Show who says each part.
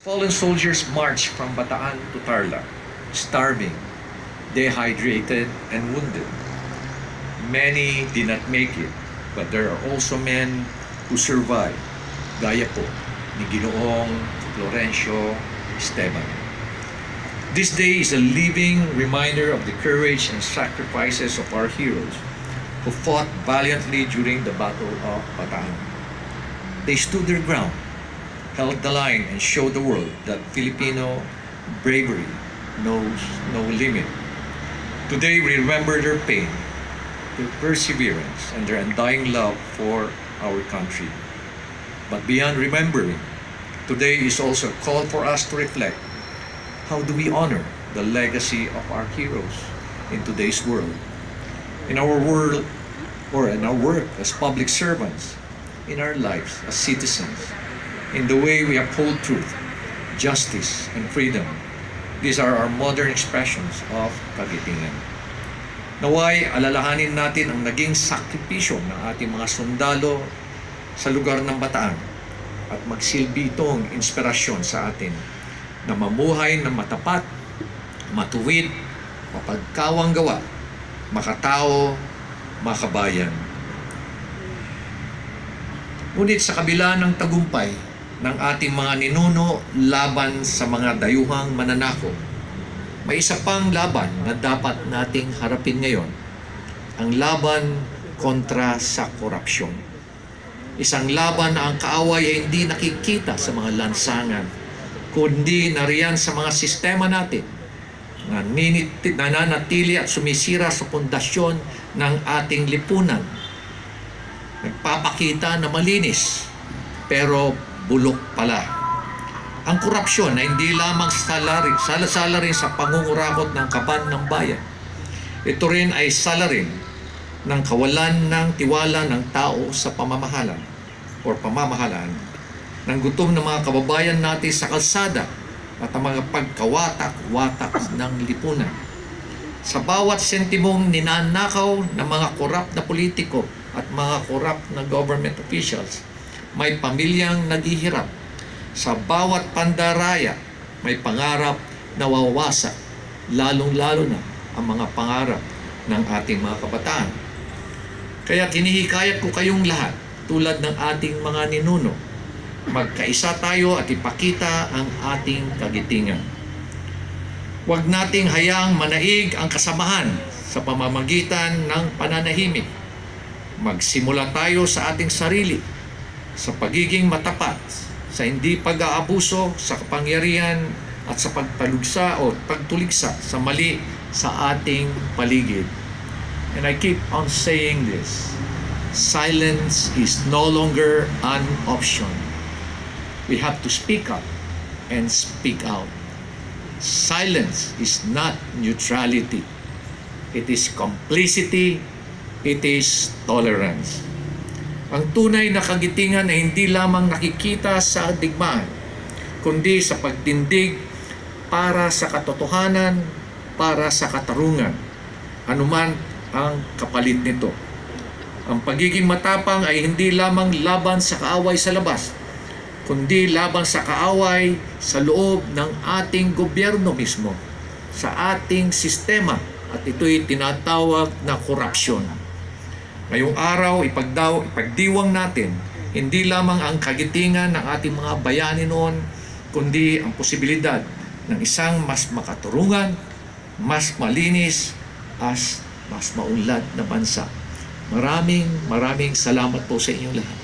Speaker 1: Fallen soldiers marched from Bataan to Tarlac, starving, dehydrated, and wounded. Many did not make it, but there are also men who survived, gaya po ni Ginoong Florencio Esteban. This day is a living reminder of the courage and sacrifices of our heroes who fought valiantly during the Battle of Bataan. They stood their ground, held the line, and showed the world that Filipino bravery knows no limit. Today we remember their pain, their perseverance, and their undying love for our country. But beyond remembering, today is also a call for us to reflect. How do we honor the legacy of our heroes in today's world? In our world, or in our work as public servants, in our lives as citizens, in the way we uphold truth, justice, and freedom. These are our modern expressions of kagitingan. Naway, alalahanin natin ang naging sakripisyo ng ating mga sundalo sa lugar ng Bataan at magsilbi itong inspirasyon sa atin na mamuhay na matapat, matuwid, mapagkawang gawa, makatao, makabayan. Ngunit sa kabila ng tagumpay ng ating mga ninuno laban sa mga dayuhang mananakop, may isa pang laban na dapat nating harapin ngayon, ang laban kontra sa korupsyon. Isang laban na ang kaaway ay hindi nakikita sa mga lansangan, kundi nariyan sa mga sistema natin na nananatili at sumisira sa pundasyon ng ating lipunan. Nagpapakita na malinis, pero bulok pala. Ang korupsyon ay hindi lamang sala rin sa pangungurakot ng kaban ng bayan. Ito rin ay sala rin ng kawalan ng tiwala ng tao sa pamamahalan o pamamahalaan, ng gutom ng mga kababayan natin sa kalsada at ang mga pagkawatak-watak ng lipunan. Sa bawat sentimong ninanakaw ng mga korap na politiko at mga korap na government officials, may pamilyang naghihirap. Sa bawat pandaraya, may pangarap na wawasak, lalong-lalo na ang mga pangarap ng ating mga kabataan. Kaya hinihikayat ko kayong lahat, tulad ng ating mga ninuno, magkaisa tayo at ipakita ang ating kagitingan. Huwag nating hayaang manaig ang kasamahan sa pamamagitan ng pananahimik. Magsimula tayo sa ating sarili, sa pagiging matapat, sa hindi pag-aabuso sa kapangyarihan at sa pagtalugsa o pagtuligsa sa mali sa ating paligid. And I keep on saying this, silence is no longer an option. We have to speak up and speak out. Silence is not neutrality. It is complicity. It is tolerance. Ang tunay na kagitingan ay hindi lamang nakikita sa digmaan, kundi sa pagtindig para sa katotohanan, para sa katarungan, anuman ang kapalit nito. Ang pagiging matapang ay hindi lamang laban sa kaaway sa labas, kundi laban sa kaaway sa loob ng ating gobyerno mismo, sa ating sistema, at ito'y tinatawag na korupsyon. Ngayong araw, ipagdiwang natin hindi lamang ang kagitingan ng ating mga bayani noon, kundi ang posibilidad ng isang mas makaturungan, mas malinis, mas maunlad na bansa. Maraming salamat po sa inyong lahat.